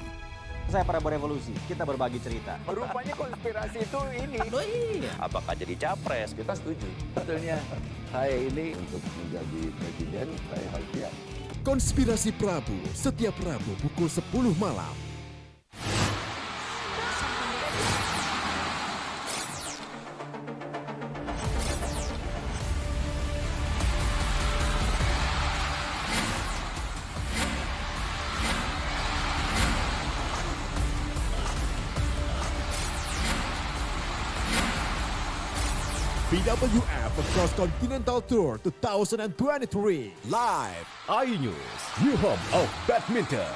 Saya Prabowo Revolusi, kita berbagi cerita. Rupanya konspirasi itu ini. Oh iya. Apakah jadi capres? Kita setuju. Sebetulnya saya ini untuk menjadi presiden, saya harus siap. Konspirasi Prabu, setiap Rabu pukul 10 malam. BWF Cross Continental Tour 2023 live iNews, New home of badminton.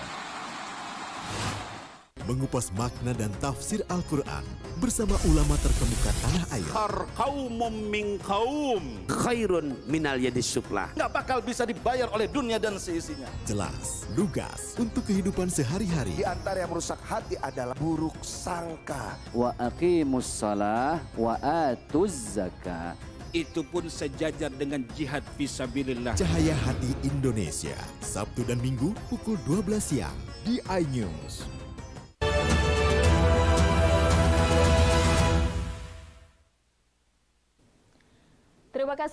Mengupas makna dan tafsir Al-Quran bersama ulama terkemuka tanah air. Kaumum min kaum khairun minal yadis sufla. Nggak bakal bisa dibayar oleh dunia dan seisinya. Jelas, lugas untuk kehidupan sehari-hari. Di antara yang merusak hati adalah buruk sangka. Wa aqimus shalah wa atuz zakah. Itu pun sejajar dengan jihad fisabilillah. Cahaya Hati Indonesia, Sabtu dan Minggu pukul 12 siang di iNews.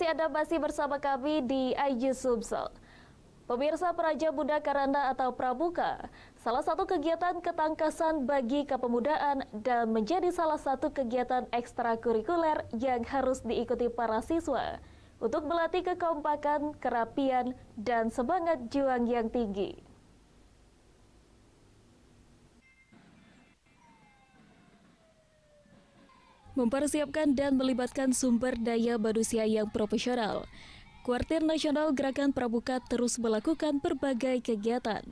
kasih Anda masih bersama kami di IG Sumsel. Pemirsa, Praja Muda Karanda atau Pramuka, salah satu kegiatan ketangkasan bagi kepemudaan dan menjadi salah satu kegiatan ekstrakurikuler yang harus diikuti para siswa untuk melatih kekompakan, kerapian, dan semangat juang yang tinggi. Mempersiapkan dan melibatkan sumber daya manusia yang profesional, Kuartir Nasional Gerakan Pramuka terus melakukan berbagai kegiatan.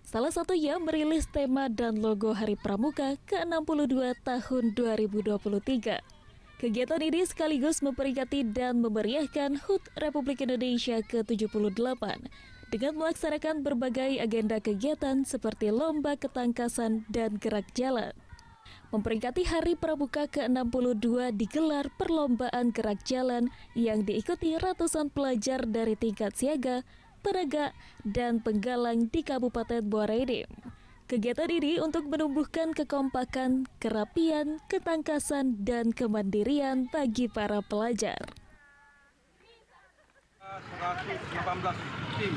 Salah satunya merilis tema dan logo Hari Pramuka ke-62 tahun 2023. Kegiatan ini sekaligus memperingati dan memeriahkan HUT Republik Indonesia ke-78 dengan melaksanakan berbagai agenda kegiatan seperti lomba ketangkasan dan gerak jalan. Memperingati Hari Pramuka ke-62 digelar perlombaan gerak jalan yang diikuti ratusan pelajar dari tingkat siaga, tenaga, dan penggalang di Kabupaten Muara Enim. Kegiatan ini untuk menumbuhkan kekompakan, kerapian, ketangkasan, dan kemandirian bagi para pelajar. 118 tim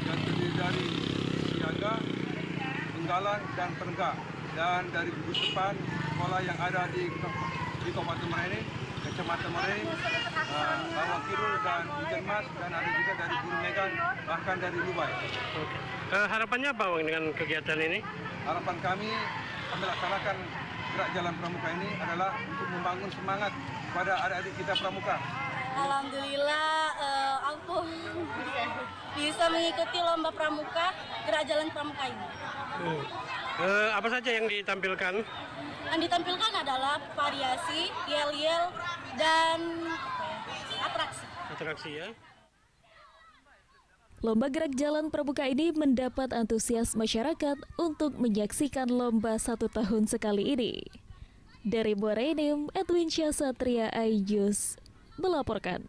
yang terdiri dari siaga, penggalang, dan penegak. Dan dari gugus depan sekolah yang ada di Kabupaten Muara Enim, Kecamatan Muara Enim, Bawang Kirul dan Hujan Mas, dan ada juga dari Gunung Megan, bahkan dari Lubai. Harapannya apa Bang dengan kegiatan ini? Harapan kami melaksanakan gerak jalan pramuka ini adalah untuk membangun semangat kepada adik-adik kita pramuka. Alhamdulillah aku bisa mengikuti lomba pramuka, gerak jalan pramuka ini. Apa saja yang ditampilkan? Yang ditampilkan adalah variasi, yel-yel, dan atraksi. Atraksi ya. Lomba gerak jalan pramuka ini mendapat antusias masyarakat untuk menyaksikan lomba 1 tahun sekali ini. Dari Muara Enim, Edwin Syasatria iNews melaporkan.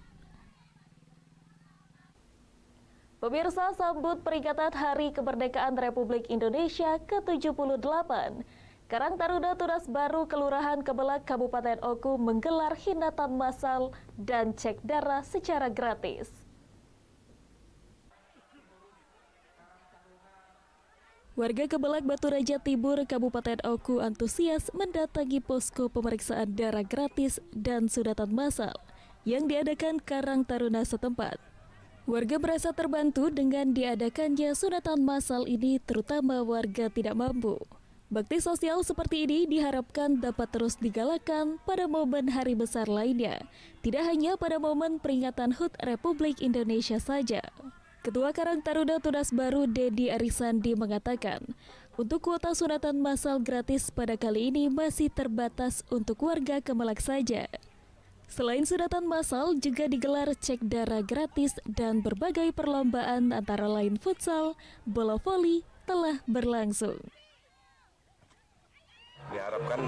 Pemirsa, sambut peringatan Hari Kemerdekaan Republik Indonesia ke-78. Karang Taruna Tunas Baru Kelurahan Kebelak Kabupaten Oku menggelar hinatan massal dan cek darah secara gratis. Warga Kebelak Batu Raja Timur Kabupaten Oku antusias mendatangi posko pemeriksaan darah gratis dan sunatan massal yang diadakan Karang Taruna setempat. Warga merasa terbantu dengan diadakannya sunatan massal ini, terutama warga tidak mampu. Bakti sosial seperti ini diharapkan dapat terus digalakan pada momen hari besar lainnya, tidak hanya pada momen peringatan HUT Republik Indonesia saja. Ketua Karang Taruna Tunas Baru Dedi Arisandi mengatakan, untuk kuota sunatan massal gratis pada kali ini masih terbatas untuk warga Kemelak saja. Selain sunatan massal, juga digelar cek darah gratis dan berbagai perlombaan antara lain futsal, bola voli telah berlangsung. Diharapkan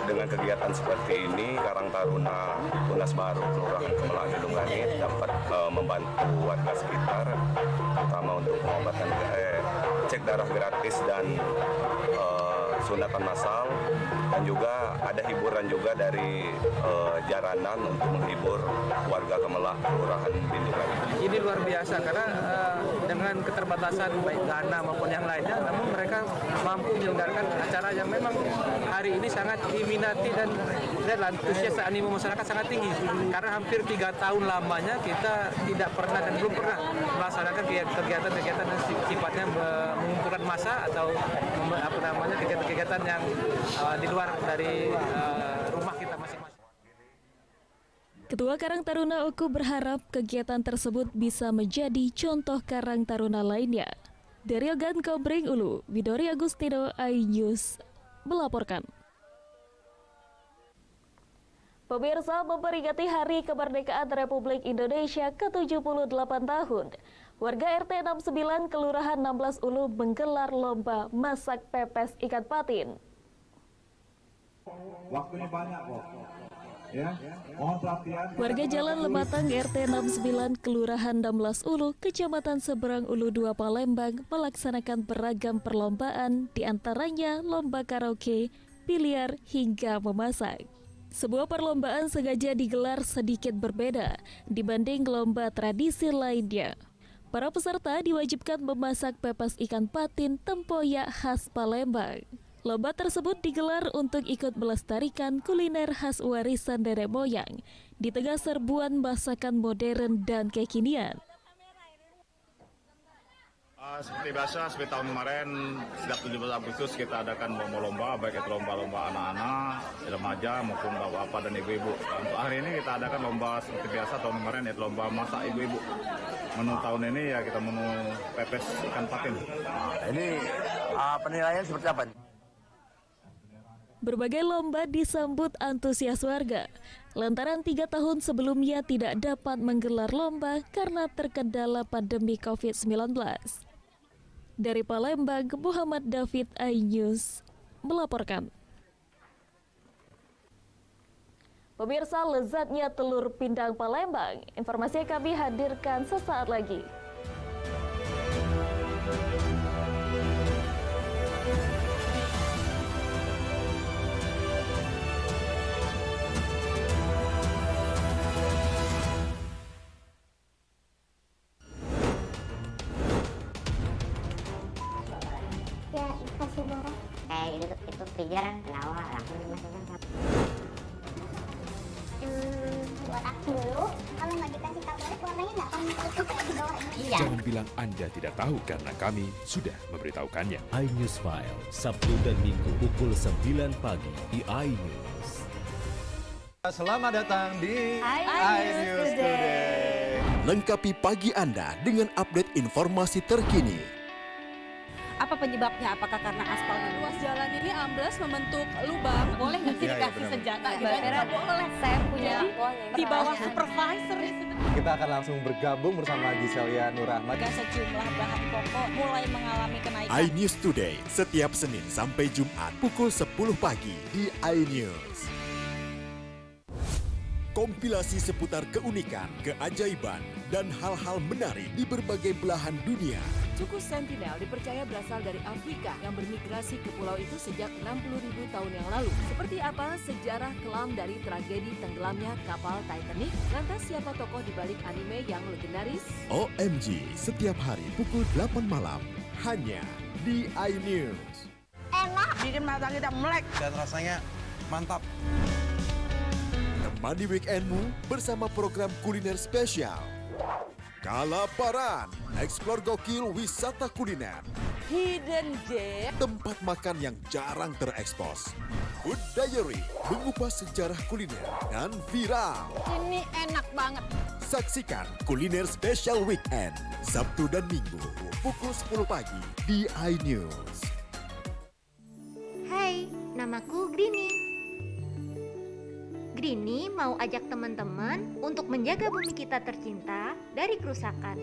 dengan kegiatan seperti ini, Karang Taruna Tunas Baru Kelurahan Kemelak Gedungani dapat membantu warga sekitar, terutama untuk pengobatan cek darah gratis dan sunatan massal, dan juga ada hiburan juga dari jaranan untuk menghibur warga Kemelak Kelurahan Bindungan. Ini luar biasa karena dengan keterbatasan baik dana maupun yang lainnya, namun mereka mampu menyelenggarakan acara yang memang hari ini sangat diminati dan antusias animo masyarakat sangat tinggi. Karena hampir 3 tahun lamanya kita tidak pernah dan belum pernah melaksanakan kegiatan-kegiatan yang sifatnya mengumpulkan massa atau kegiatan-kegiatan yang di luar dari rumah kita masing-masing. Ketua Karang Taruna Oku berharap kegiatan tersebut bisa menjadi contoh Karang Taruna lainnya. Dari Ogan Kobring Ulu, Widori Agustino iNews melaporkan. Pemirsa, memperingati Hari Kemerdekaan Republik Indonesia ke-78 tahun, warga RT 69 Kelurahan 16 Ulu menggelar lomba masak pepes ikan patin. Waktunya banyak kok. Ya, mohon perhatian. Warga Jalan Lematang RT 69 Kelurahan 16 Ulu, Kecamatan Seberang Ulu 2 Palembang melaksanakan beragam perlombaan, diantaranya lomba karaoke, biliar hingga memasak. Sebuah perlombaan sengaja digelar sedikit berbeda dibanding lomba tradisi lainnya. Para peserta diwajibkan memasak pepes ikan patin tempoyak khas Palembang. Lomba tersebut digelar untuk ikut melestarikan kuliner khas warisan nenek moyang di tengah serbuan masakan modern dan kekinian. Seperti biasa, seperti tahun kemarin, setiap 17 Agustus kita adakan lomba-lomba, baik itu lomba-lomba anak-anak, remaja maupun bapak-bapak dan ibu-ibu. Untuk hari ini kita adakan lomba seperti biasa tahun kemarin, yaitu lomba masak ibu-ibu. Menu tahun ini ya kita menu pepes ikan patin. Ini penilaian seperti apa? Berbagai lomba disambut antusias warga. Lantaran 3 tahun sebelumnya tidak dapat menggelar lomba karena terkendala pandemi COVID-19. Dari Palembang, Muhammad David, iNews melaporkan. Pemirsa, lezatnya telur pindang Palembang. Informasi yang kami hadirkan sesaat lagi. Ya, kasih barang. Itu freezer kenapa buat aku dulu. Kalau nggak dikasih tablet, warnanya nggak akan tertutup di bawah ini. Jangan bilang Anda tidak tahu karena kami sudah memberitahukannya. iNews File, Sabtu dan Minggu pukul 9 pagi di iNews. Selamat datang di iNews Today. Lengkapi pagi Anda dengan update informasi terkini. Apa penyebabnya? Apakah karena aspal ruas jalan ini ambles membentuk lubang? Boleh nggak sih dikasih senjata? Nggak boleh. Saya punya di bawah supervisor. Kita akan langsung bergabung bersama Giselia Nurahmat. Sejumlah bahan pokok mulai mengalami kenaikan. iNews Today setiap Senin sampai Jumat pukul 10 pagi di iNews. Kompilasi seputar keunikan, keajaiban, dan hal-hal menarik di berbagai belahan dunia. Suku Sentinel dipercaya berasal dari Afrika yang bermigrasi ke pulau itu sejak 60.000 tahun yang lalu. Seperti apa sejarah kelam dari tragedi tenggelamnya kapal Titanic? Lantas siapa tokoh di balik anime yang legendaris? OMG, setiap hari pukul 8 malam, hanya di iNews. Enak, bikin mata kita melek. Dan rasanya mantap. Temani weekendmu bersama program kuliner spesial. Kalaparan, eksplor gokil wisata kuliner. Hidden Gem. Tempat makan yang jarang terekspos. Food Diary, mengupas sejarah kuliner dan viral. Ini enak banget. Saksikan kuliner spesial weekend, Sabtu dan Minggu, pukul 10 pagi di iNews. Hai, namaku Grini. Grini mau ajak teman-teman untuk menjaga bumi kita tercinta dari kerusakan.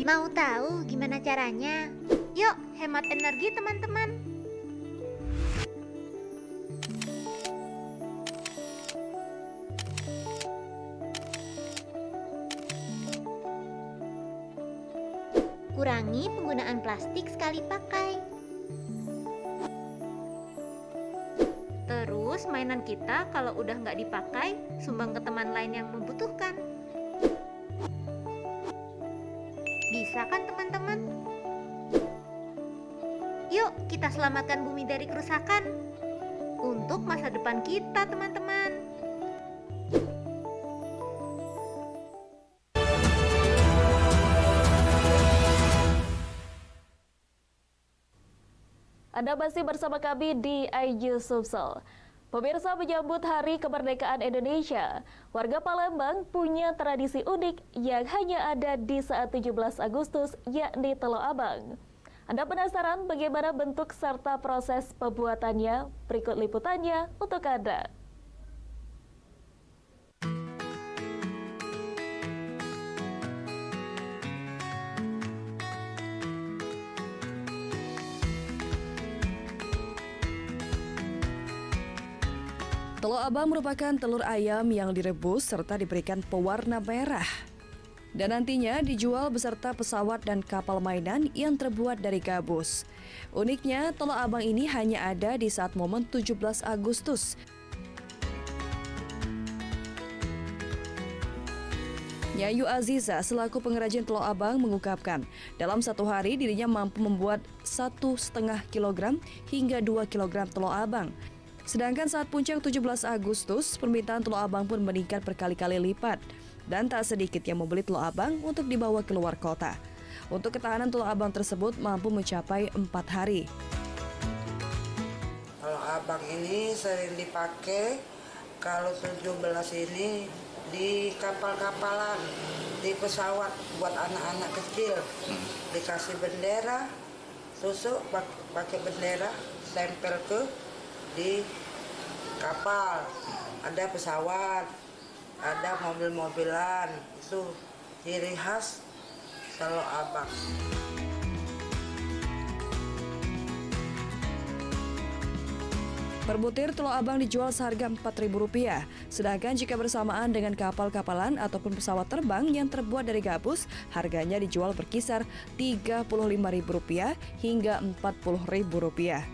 Mau tahu gimana caranya? Yuk, hemat energi teman-teman. Kurangi penggunaan plastik sekali pakai. Terus mainan kita kalau udah nggak dipakai, sumbang ke teman lain yang membutuhkan. Bisa kan teman-teman? Yuk kita selamatkan bumi dari kerusakan. Untuk masa depan kita teman-teman. Anda masih bersama kami di iNews Sumsel. Pemirsa, menyambut Hari Kemerdekaan Indonesia, warga Palembang punya tradisi unik yang hanya ada di saat 17 Agustus, yakni Telo Abang. Anda penasaran bagaimana bentuk serta proses pembuatannya? Berikut liputannya untuk Anda. Telo Abang merupakan telur ayam yang direbus serta diberikan pewarna merah. dan nantinya dijual beserta pesawat dan kapal mainan yang terbuat dari gabus. Uniknya, Tolo Abang ini hanya ada di saat momen 17 Agustus. Yayu Aziza selaku pengrajin telur abang mengungkapkan, dalam satu hari dirinya mampu membuat 1,5 kg hingga 2 kg telur abang. Sedangkan saat puncak 17 Agustus, permintaan telur abang pun meningkat berkali-kali lipat. Dan tak sedikit yang membeli telur abang untuk dibawa keluar kota. Untuk ketahanan telur abang tersebut mampu mencapai 4 hari. Kalau abang ini sering dipakai, kalau 17 ini di kapal-kapalan, di pesawat buat anak-anak kecil. Dikasih bendera, susu pakai bendera, tempel ke di kapal. Ada pesawat, ada mobil-mobilan, itu ciri khas Tolo Abang. Per butir telur abang dijual seharga Rp4.000, sedangkan jika bersamaan dengan kapal-kapalan ataupun pesawat terbang yang terbuat dari gabus, harganya dijual berkisar Rp35.000 hingga Rp40.000.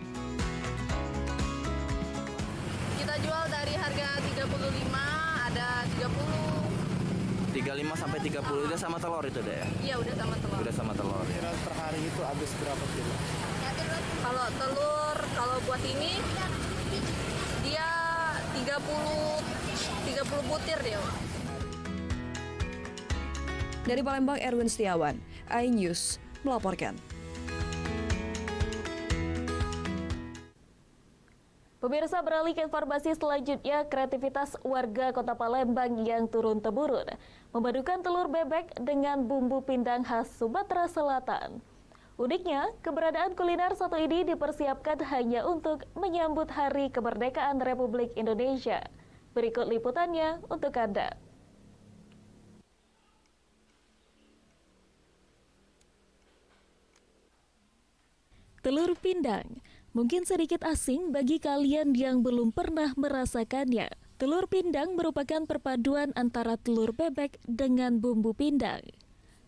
Kita jual dari harga 35, ada 30. 35 sampai 30 udah sama telur itu deh. Iya, udah sama telur. Udah sama telur. Ya. Per hari itu habis berapa kilo? Kalau telur, kalau buat ini dia 30 butir dia. Dari Palembang, Erwin Setiawan, iNews melaporkan. Pemirsa, beralih ke informasi selanjutnya, kreativitas warga Kota Palembang yang turun-temurun memadukan telur bebek dengan bumbu pindang khas Sumatera Selatan. Uniknya, keberadaan kuliner satu ini dipersiapkan hanya untuk menyambut Hari Kemerdekaan Republik Indonesia. Berikut liputannya untuk Anda. Telur pindang mungkin sedikit asing bagi kalian yang belum pernah merasakannya. Telur pindang merupakan perpaduan antara telur bebek dengan bumbu pindang.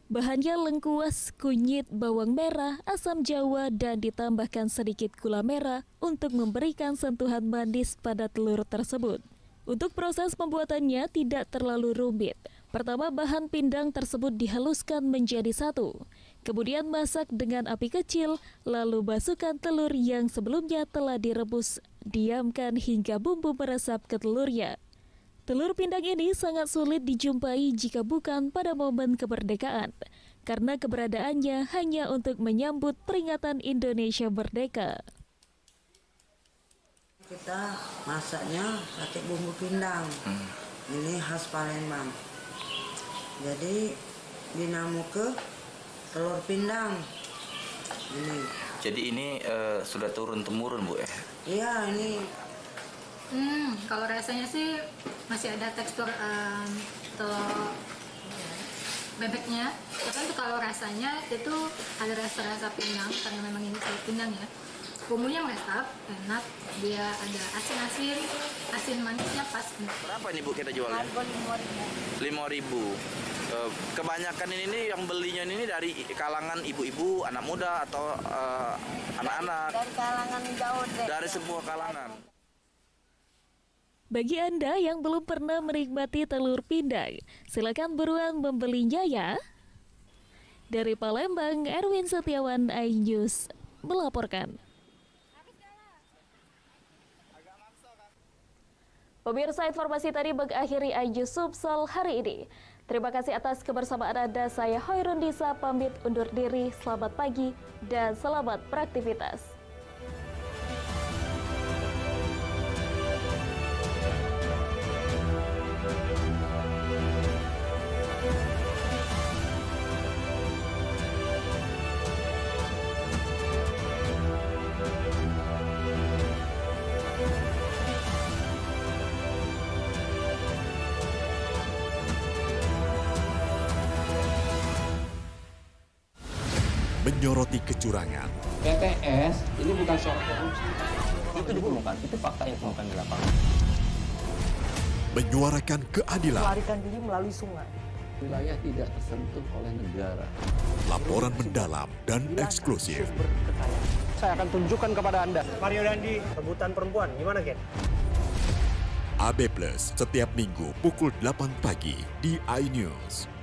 Bahannya lengkuas, kunyit, bawang merah, asam jawa, dan ditambahkan sedikit gula merah untuk memberikan sentuhan manis pada telur tersebut. Untuk proses pembuatannya tidak terlalu rumit. Pertama, bahan pindang tersebut dihaluskan menjadi satu. Kemudian masak dengan api kecil, lalu masukkan telur yang sebelumnya telah direbus. Diamkan hingga bumbu meresap ke telurnya. Telur pindang ini sangat sulit dijumpai jika bukan pada momen kemerdekaan, karena keberadaannya hanya untuk menyambut peringatan Indonesia Merdeka. Kita masaknya pakai bumbu pindang. Ini khas Palembang. Jadi dinamu ke telur pindang. Ini. Jadi ini sudah turun-temurun, Bu ya? Iya, ini. Kalau rasanya sih masih ada tekstur telur bebeknya. Tapi kalau rasanya itu ada rasa-rasa pindang, karena memang ini telur pindang ya. Bumbunya meresap, enak. Dia ada asin-asin, asin manisnya pas. Berapa nih Bu kita jualnya? 5.000. Kebanyakan ini yang belinya ini dari kalangan ibu-ibu, anak muda atau anak-anak? Dari kalangan jauh deh. Dari semua kalangan. Bagi Anda yang belum pernah menikmati telur pindang, silakan buruan membelinya ya. Dari Palembang, Erwin Setiawan, iNews melaporkan. Pemirsa, informasi tadi mengakhiri iNews Subsol hari ini. Terima kasih atas kebersamaan Anda. Saya Hoirundisa pamit undur diri. Selamat pagi dan selamat beraktivitas. Menyoroti kecurangan, TTS ini bukan soal korupsi. Itu ditemukan, itu fakta yang ditemukan di lapangan. menyuarakan keadilan, melarikan diri melalui sungai. Wilayah tidak tersentuh oleh negara. Laporan mendalam dan eksklusif. Saya akan tunjukkan kepada Anda. Mario Dandi, rebutan perempuan. Gimana, Ken? AB Plus setiap minggu pukul 8 pagi di iNews.